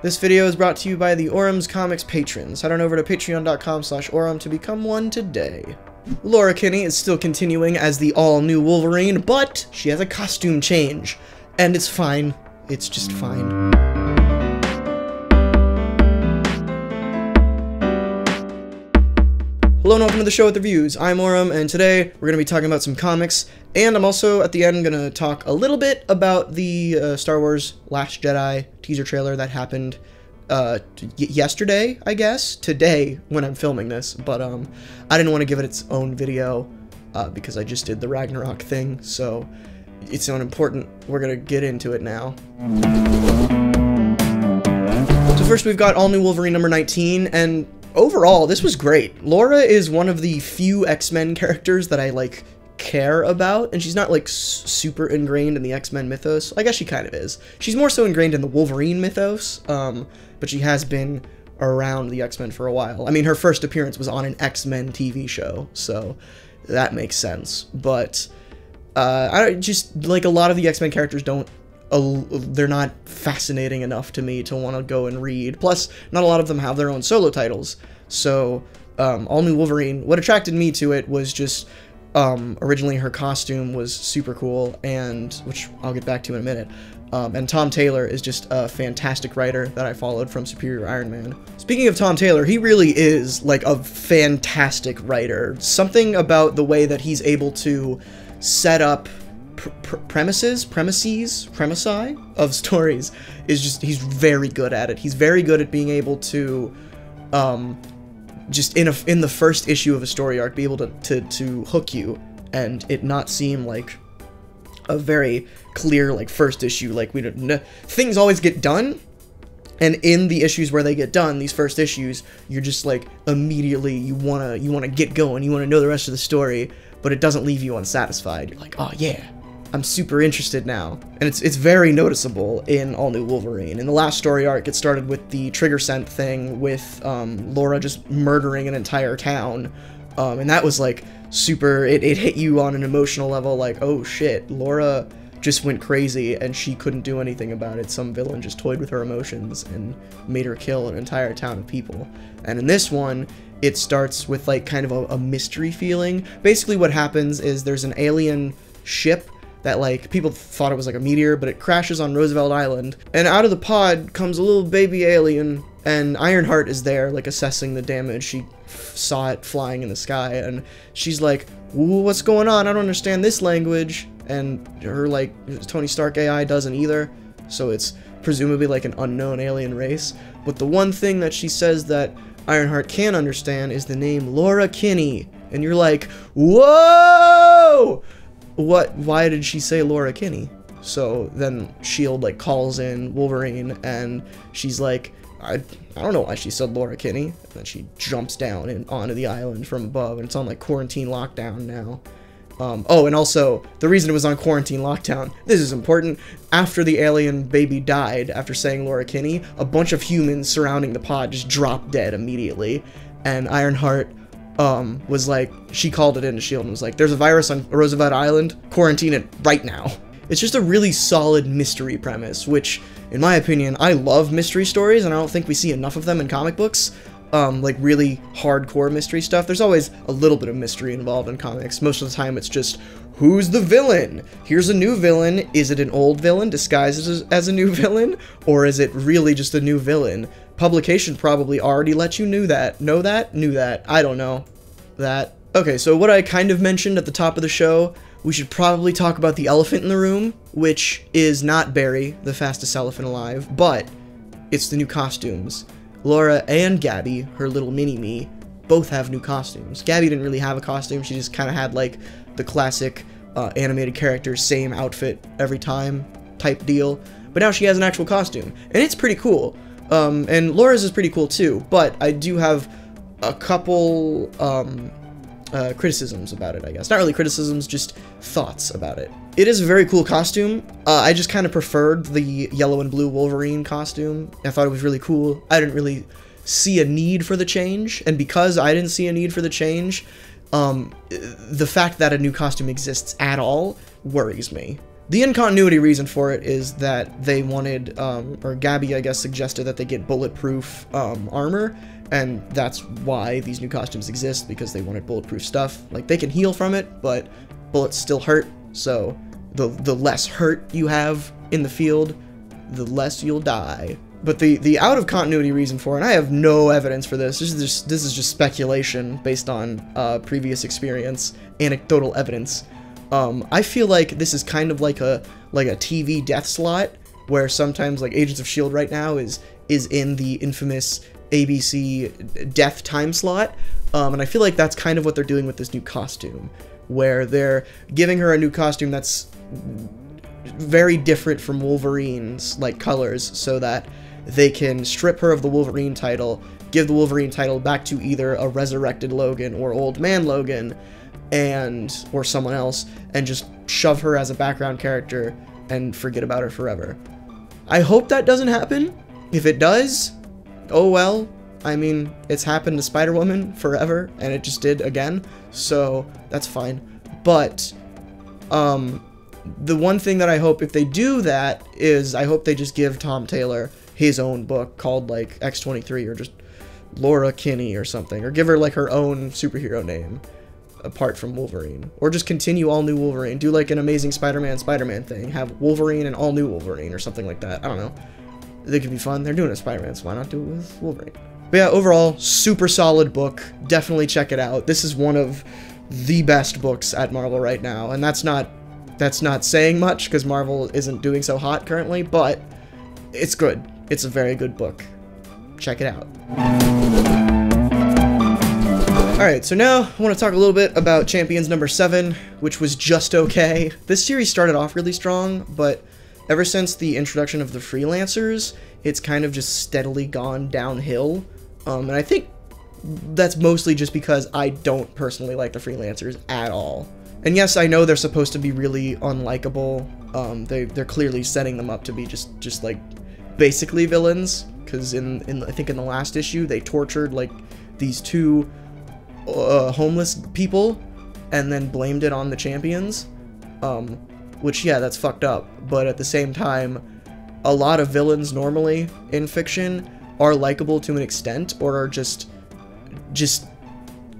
This video is brought to you by the Auram's Comics patrons. Head on over to patreon.com/Auram to become one today. Laura Kinney is still continuing as the all-new Wolverine, but she has a costume change. And it's fine. It's just fine. Hello and welcome to the show with reviews. I'm Auram, and today we're going to be talking about some comics, and I'm also, at the end, going to talk a little bit about the Star Wars Last Jedi teaser trailer that happened yesterday, I guess? Today, when I'm filming this, but I didn't want to give it its own video because I just did the Ragnarok thing, so it's not important. We're going to get into it now. So first we've got All-New Wolverine number 19, and overall, this was great. Laura is one of the few X-Men characters that I, like, care about, and she's not, like, super ingrained in the X-Men mythos. I guess she kind of is. She's more so ingrained in the Wolverine mythos, but she has been around the X-Men for a while. I mean, her first appearance was on an X-Men TV show, so that makes sense. But, I just, like, a lot of the X-Men characters don't, they're not fascinating enough to me to want to go and read. Plus, not a lot of them have their own solo titles. So, All-New Wolverine, what attracted me to it was just, originally her costume was super cool, and, which I'll get back to in a minute. And Tom Taylor is just a fantastic writer that I followed from Superior Iron Man. Speaking of Tom Taylor, he really is, like, a fantastic writer. Something about the way that he's able to set up premises of stories is just, he's very good at it. He's very good at being able to just in the first issue of a story arc be able to hook you and it not seem like a very clear, like, first issue, like, we don't, things always get done, and in the issues where they get done, these first issues, you're just like immediately you wanna get going, you wanna know the rest of the story, but it doesn't leave you unsatisfied. You're like, oh yeah, I'm super interested now. And it's very noticeable in All-New Wolverine. In the last story arc, it started with the trigger scent thing with Laura just murdering an entire town. And that was like super, it hit you on an emotional level, like, oh shit, Laura just went crazy and she couldn't do anything about it. Some villain just toyed with her emotions and made her kill an entire town of people. And in this one, it starts with like kind of a mystery feeling. Basically what happens is there's an alien ship that, like, people thought it was like a meteor, but it crashes on Roosevelt Island, and out of the pod comes a little baby alien, and Ironheart is there, like, assessing the damage. She saw it flying in the sky, and she's like, what's going on? I don't understand this language, and her, like, Tony Stark AI doesn't either, so it's presumably, like, an unknown alien race. But the one thing that she says that Ironheart can understand is the name Laura Kinney, and you're like, whoa! Why did she say Laura Kinney? So then S.H.I.E.L.D. like calls in Wolverine and she's like, I don't know why she said Laura Kinney. And then she jumps down and onto the island from above, and it's on like quarantine lockdown now. Oh, and also, the reason it was on quarantine lockdown, this is important, after the alien baby died, after saying Laura Kinney, a bunch of humans surrounding the pod just dropped dead immediately, and Ironheart was like, she called it into S.H.I.E.L.D. and was like, there's a virus on Roosevelt Island, quarantine it right now. It's just a really solid mystery premise, which, in my opinion, I love mystery stories, and I don't think we see enough of them in comic books. Like really hardcore mystery stuff. There's always a little bit of mystery involved in comics. Most of the time it's just, who's the villain? Here's a new villain. Is it an old villain disguised as a new villain? Or is it really just a new villain? Publication probably already let you know that. I don't know that. Okay, so what I kind of mentioned at the top of the show, we should probably talk about the elephant in the room, which is not Barry, the fastest elephant alive, but it's the new costumes. Laura and Gabby, her little mini-me, both have new costumes. Gabby didn't really have a costume, she just kind of had like the classic animated character, same outfit every time type deal, but now she has an actual costume, and it's pretty cool. And Laura's is pretty cool too, but I do have a couple criticisms about it, I guess. Not really criticisms, just thoughts about it. It is a very cool costume. I just kind of preferred the yellow and blue Wolverine costume. I thought it was really cool. I didn't really see a need for the change, and because I didn't see a need for the change, the fact that a new costume exists at all worries me. The in-continuity reason for it is that they wanted, or Gabby, I guess, suggested that they get bulletproof armor, and that's why these new costumes exist, because they wanted bulletproof stuff. Like, they can heal from it, but bullets still hurt, so the less hurt you have in the field, the less you'll die. But the out-of-continuity reason for it, and I have no evidence for this, this is just speculation based on previous experience, anecdotal evidence. I feel like this is kind of like a TV death slot, where sometimes like Agents of S.H.I.E.L.D. right now is in the infamous ABC death time slot, and I feel like that's kind of what they're doing with this new costume, where they're giving her a new costume that's very different from Wolverine's like colors, so that they can strip her of the Wolverine title, give the Wolverine title back to either a resurrected Logan or Old Man Logan, or someone else, and just shove her as a background character and forget about her forever. I hope that doesn't happen. If it does, oh well. I mean, it's happened to Spider-Woman forever, and it just did again, so that's fine. But the one thing that I hope if they do that is I hope they just give Tom Taylor his own book called like X-23 or just Laura Kinney or something, or give her like her own superhero name apart from Wolverine, or just continue All-New Wolverine, do like an Amazing Spider-Man thing, have Wolverine and All-New Wolverine or something like that. I don't know. They could be fun. They're doing it with Spider-Man, so why not do it with Wolverine? But yeah, overall, super solid book. Definitely check it out. This is one of the best books at Marvel right now, and that's not saying much because Marvel isn't doing so hot currently, but it's good. It's a very good book. Check it out. Alright, so now I want to talk a little bit about Champions number 7, which was just okay. This series started off really strong, but ever since the introduction of the freelancers, it's kind of just steadily gone downhill. And I think that's mostly just because I don't personally like the freelancers at all. And yes, I know they're supposed to be really unlikable. They're clearly setting them up to be just like basically villains, because I think in the last issue they tortured like these two homeless people and then blamed it on the champions, which, yeah, that's fucked up. But at the same time, a lot of villains normally in fiction are likable to an extent, or are just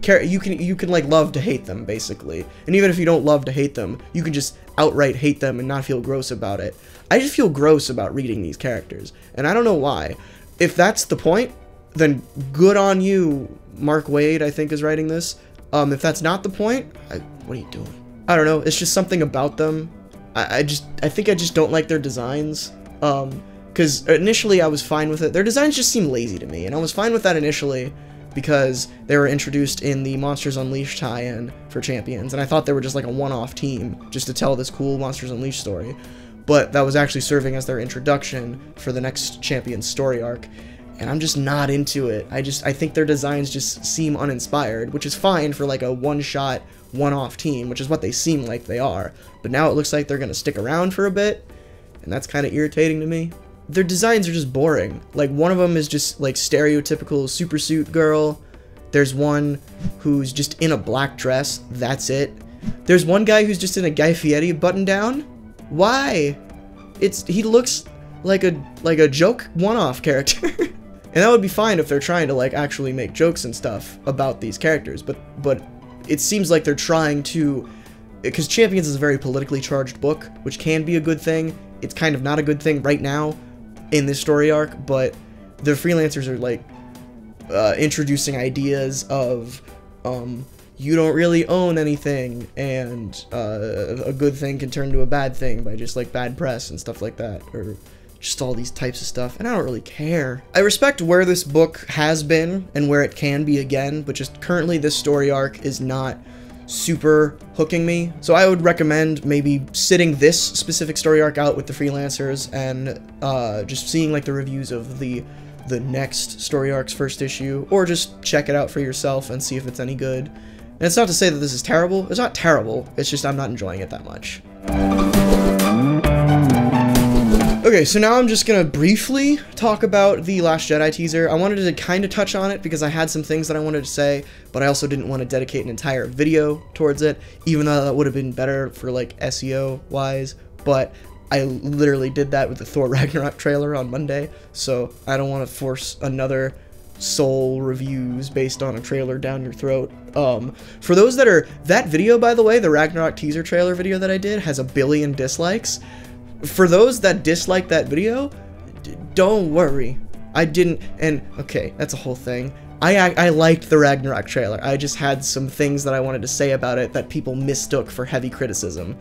you can like love to hate them, basically. And even if you don't love to hate them, you can just outright hate them and not feel gross about it. I just feel gross about reading these characters, and I don't know why. If that's the point, then good on you. Mark Waid, I think, is writing this. If that's not the point, what are you doing? I don't know. It's just something about them. I think I just don't like their designs. Because initially I was fine with it. Their designs just seem lazy to me, and I was fine with that initially because they were introduced in the Monsters Unleashed tie-in for Champions, and I thought they were just like a one-off team just to tell this cool Monsters Unleashed story. But that was actually serving as their introduction for the next Champions story arc. And I'm just not into it. I think their designs just seem uninspired, which is fine for like a one-shot, one-off team, which is what they seem like they are. But now it looks like they're gonna stick around for a bit, and that's kind of irritating to me. Their designs are just boring. Like, one of them is just like stereotypical supersuit girl. There's one who's just in a black dress. That's it. There's one guy who's just in a Guy Fieri button-down. Why? He looks like a joke one-off character. And that would be fine if they're trying to like actually make jokes and stuff about these characters, but it seems like they're trying to, because Champions is a very politically charged book, which can be a good thing. It's kind of not a good thing right now in this story arc, but the freelancers are like introducing ideas of you don't really own anything, and a good thing can turn to a bad thing by just like bad press and stuff like that, or just all these types of stuff, and I don't really care. I respect where this book has been and where it can be again, but just currently this story arc is not super hooking me. So I would recommend maybe sitting this specific story arc out with the freelancers and just seeing like the reviews of the next story arc's first issue, or just check it out for yourself and see if it's any good. And it's not to say that this is terrible. It's not terrible. It's just I'm not enjoying it that much. Okay, so now I'm just gonna briefly talk about the Last Jedi teaser. I wanted to kind of touch on it because I had some things that I wanted to say, but I also didn't want to dedicate an entire video towards it, even though that would have been better for like SEO wise, but I literally did that with the Thor Ragnarok trailer on Monday, so I don't want to force another soul reviews based on a trailer down your throat. For those that video, by the way, the Ragnarok teaser trailer video that I did has 1 billion dislikes. For those that dislike that video, don't worry. I didn't, and okay, that's a whole thing. I liked the Ragnarok trailer. I just had some things that I wanted to say about it that people mistook for heavy criticism.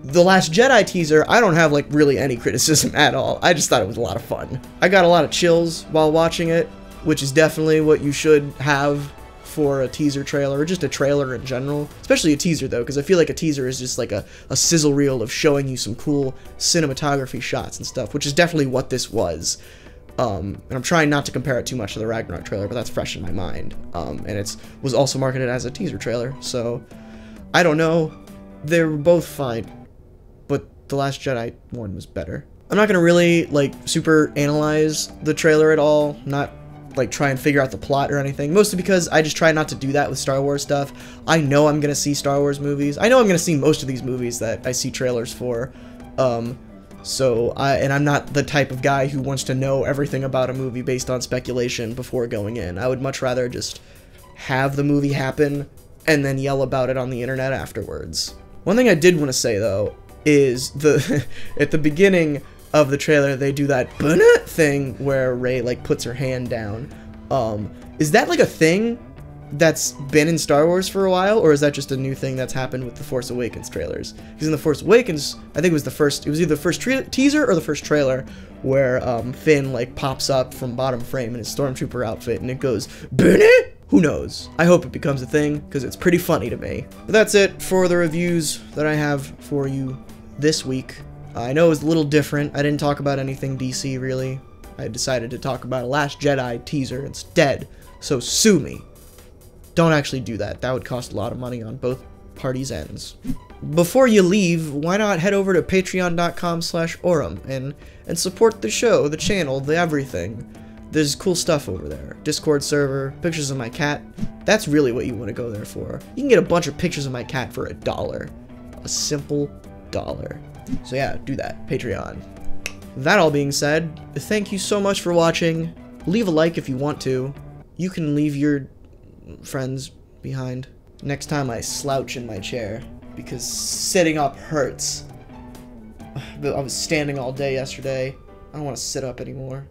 The Last Jedi teaser, I don't have, like, really any criticism at all. I just thought it was a lot of fun. I got a lot of chills while watching it, which is definitely what you should have for a teaser trailer, or just a trailer in general. Especially a teaser, though, because I feel like a teaser is just like a sizzle reel of showing you some cool cinematography shots and stuff, which is definitely what this was. And I'm trying not to compare it too much to the Ragnarok trailer, but that's fresh in my mind. And it was also marketed as a teaser trailer, so I don't know. They were both fine, but the Last Jedi one was better. I'm not gonna really, like, super analyze the trailer at all, not like try and figure out the plot or anything, mostly because I just try not to do that with Star Wars stuff. I know I'm gonna see Star Wars movies. I know I'm gonna see most of these movies that I see trailers for. And I'm not the type of guy who wants to know everything about a movie based on speculation before going in. I would much rather just have the movie happen and then yell about it on the internet afterwards. One thing I did want to say, though, is at the beginning of the trailer, they do that thing where Rey, like, puts her hand down. Is that, like, a thing that's been in Star Wars for a while, or is that just a new thing that's happened with the Force Awakens trailers? Because in the Force Awakens, I think it was either the first teaser or the first trailer where Finn, like, pops up from bottom frame in his Stormtrooper outfit, and it goes, Bennett? Who knows? I hope it becomes a thing, because it's pretty funny to me. But that's it for the reviews that I have for you this week. I know it was a little different. I didn't talk about anything DC, really. I decided to talk about a Last Jedi teaser instead, so sue me. Don't actually do that. That would cost a lot of money on both parties' ends. Before you leave, why not head over to patreon.com/Auram and support the show, the channel, the everything. There's cool stuff over there. Discord server, pictures of my cat. That's really what you want to go there for. You can get a bunch of pictures of my cat for $1. A simple $1. So yeah, do that. Patreon. That all being said, thank you so much for watching. Leave a like if you want to. You can leave your friends behind. Next time I slouch in my chair, because sitting up hurts. I was standing all day yesterday. I don't want to sit up anymore.